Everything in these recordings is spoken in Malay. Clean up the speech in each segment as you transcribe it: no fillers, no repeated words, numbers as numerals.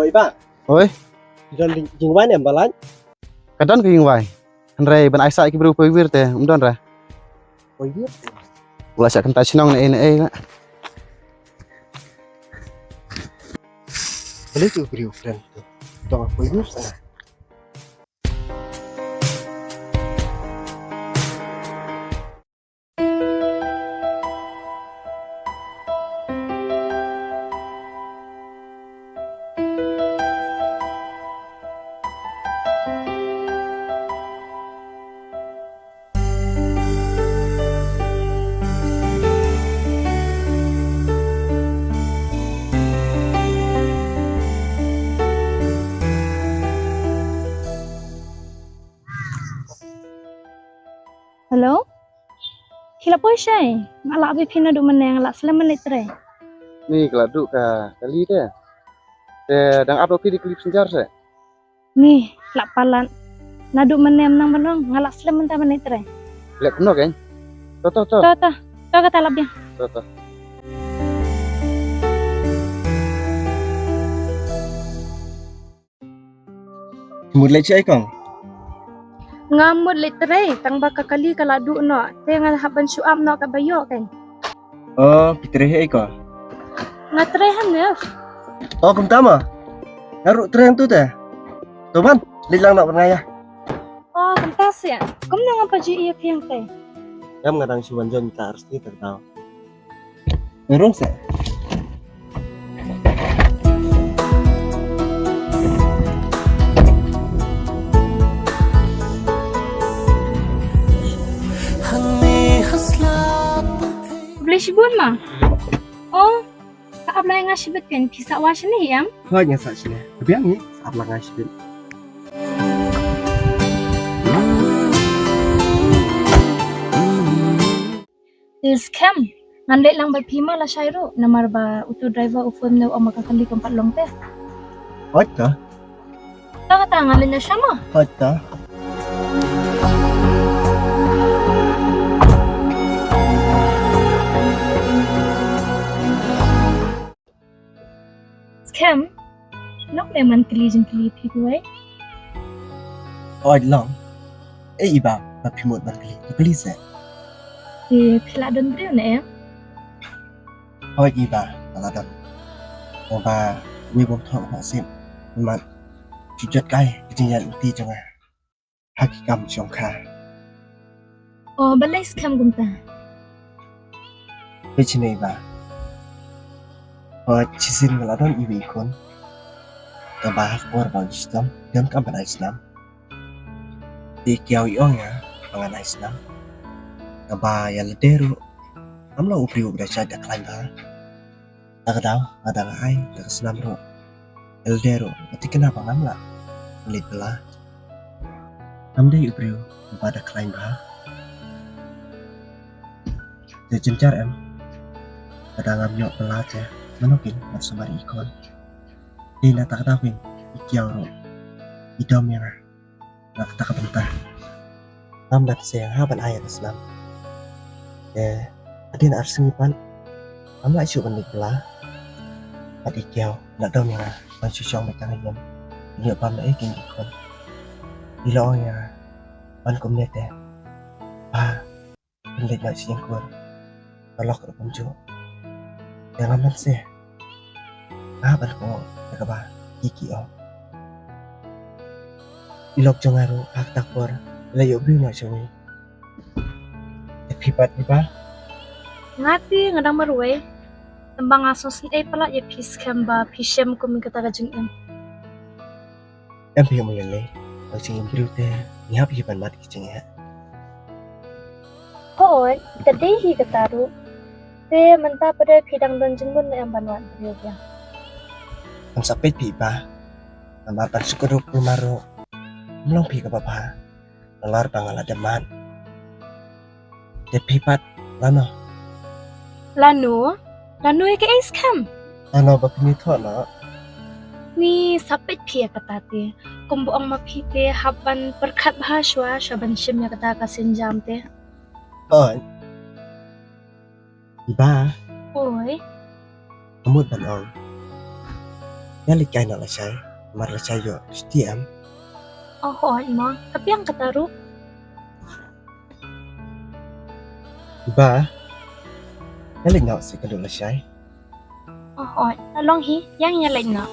Oi ba, Oi, don jingwan em balan. kadon ke wai. Henry ben Aisyah ki bru pewir teh, umdon ra. Oi dia. Ulah sak kentas nong ne. Boleh tu beri friend tu. Tong aku ini sana. Hello? Hila po siya eh. Ngalak bi pina do meneng ngalak selaman litre. Ni keladuk ka kali teh. Teh dang upload di klip senjar se. Nih, lak palan. Nadu menem nang menong ngalak selaman ta litre. Lek kuno kan? Toto. To kata labnya. Toto. Mulai cai kong. Ngamut litre tang baka kali kaladu no. Te ngal haban suam no ka bayo kan. Oh, pitre he ko. Ngatre hanef. Oh, kum tama. Naru tren tu teh. Toban, lilang nak pernah ya. Oh, kentas ya. Kum nang apa ji iya piang te. Em ngadang si Wanjon kita harus kita tahu. Urung se. Boleh sibun mah? Oh, kaap lai ngasibet kan pisah wash ni yang. Kau yang sak sini. Tapi yang ni saat langai sibin. Scam. Ngandek lang ba pima la Shairo. Namar ba utu driver ufum na o makakali kompat long te. Hotta, Tangan na siya mo. hotta. Scam. Nok memang keli gue. Oh, long. Iba, tapi mut bangkli. Bangkli se. Pila don brio na ya. Oh, iba, maladon. Ba, we bom thong ha sim. Mat. Chujat kai, kejadian inti jangan. Hakikam jongka. Oh, balai scam gumta. Becine iba. Oh, cisin maladon ibi ikon. Tabah korban Islam dan kampana Islam. Di kiau iong ya, pengan Islam. Tabah ya lederu. Amla upri ubra sada klaim ba. Tak tahu ada ai tak senam ro. Eldero, tapi kenapa ngamla? Pelit belah. Amdai upri pada klaim ba. Jejencar em. Kadang ngamnyok belah ya. Menokin bersumari ikon. Dina tak tahu ikiau ro. Idom yang nak tak bentar. Lambat saya haban ayat Islam. Adin arsengipan. Amla isu benik belah. At ikiau nak dom yang mansusong macam ayam. Ini pam na ikin ikon. Ilo yang man kumnete. Penlit nak siyang kur. Kalok ro punjo. Yang aman sih. Haban ko nakaba iki o. Ilok jangaru hak takor layo bri na sawi. Pipat iba. Ngati ngadang maruai. Tembang asos ni pala ya pis scam ba pisem ko min kata kajeng em. Em piyo mulele. Ang singin bri te nihap hiban mati kicing ya. Hoy, tadi hi kataru. Te menta pada pidang don jenggun na em banwan brio ya. Ang sapit piba. Namatan sukurup lumaro. Melong pi ka baba. Nalar pangala deman. Te pipat lano. Lanu ke scam. Ano ba pinito na? Ni sapit pia kata te. Kumbuang mapite haban perkat bahaswa syaban syim ya kata kasenjam te. Oh. Iba. Hoy, Amut banong. Yalikay na lasay, marlasay yo setiam. Ahoy mo, tapi ang kataru. Iba, yalik na si kado lasay. Ahoy, along hi, yang yalay na.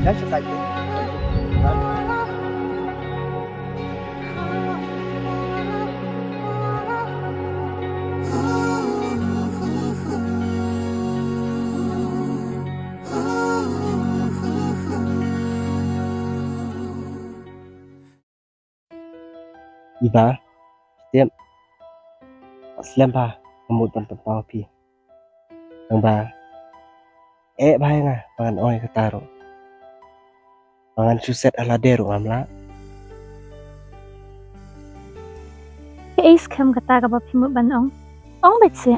Yan siya tayo. Iba, setiap Aslam ba, ngamut ng tampaw pi. Ang ba, bahay nga, pangan oy kataro. Pangan suset aladero amla. Ace kam kata ka ba pimut banong? Ong bet siya.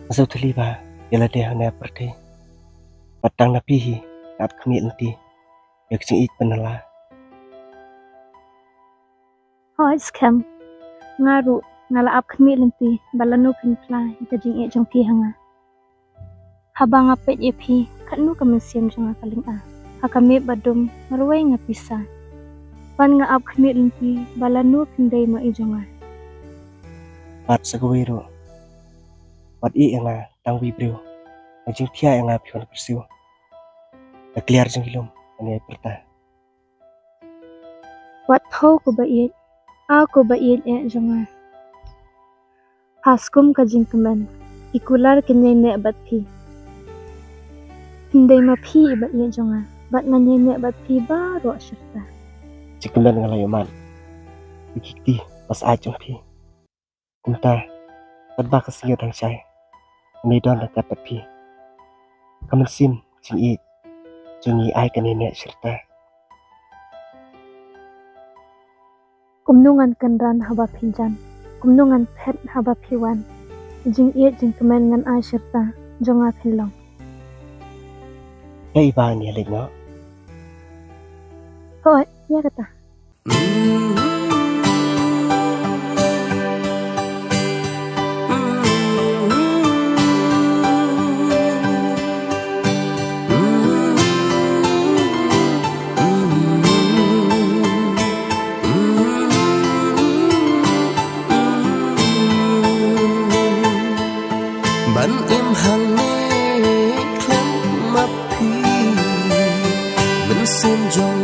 Masaw tuli ba, yaladeho na perti. Patang na pihi, at kami nanti. Yak sing ik panala. Hoy scam. Ngaru, ngalaap kami lanti, balano pinpla, ikajing jang pi hanga. Habang ngapit pi, kanu kamansiam jang kaling a. Hakami badum, maruay nga pisa. Pan nga ap kami lanti, balano pinday mo ijong a. Pat sa gawiro. Pat nga, tang wibriw. Najing tiya nga piwan persiw. Nagkliar jang ilom, ano ay perta. Wat ho ko ba it? Ako ba it jong a. Haskum kajing keman, ikular kenyay ne bat pi. Pinday ma pi ba it jong a. Bat nganyay ne bat pi baro syarta. Sikundan nga layuman. Ikikti, pas ajong pi. Kumta, padba kasingyo tang siyay. Medon na kapat pi. Kamansim, sing ik. Jungi ay kanine syarta. Kumnungan kanran haba pinjan. Kumnungan pet haba piwan. Jing jing keman ngan ay syarta. Jong a pinlong. Kaya iba niya no? Hoy, ya kata. Ban im hằng nghe khăn mắt phi vẫn xem trong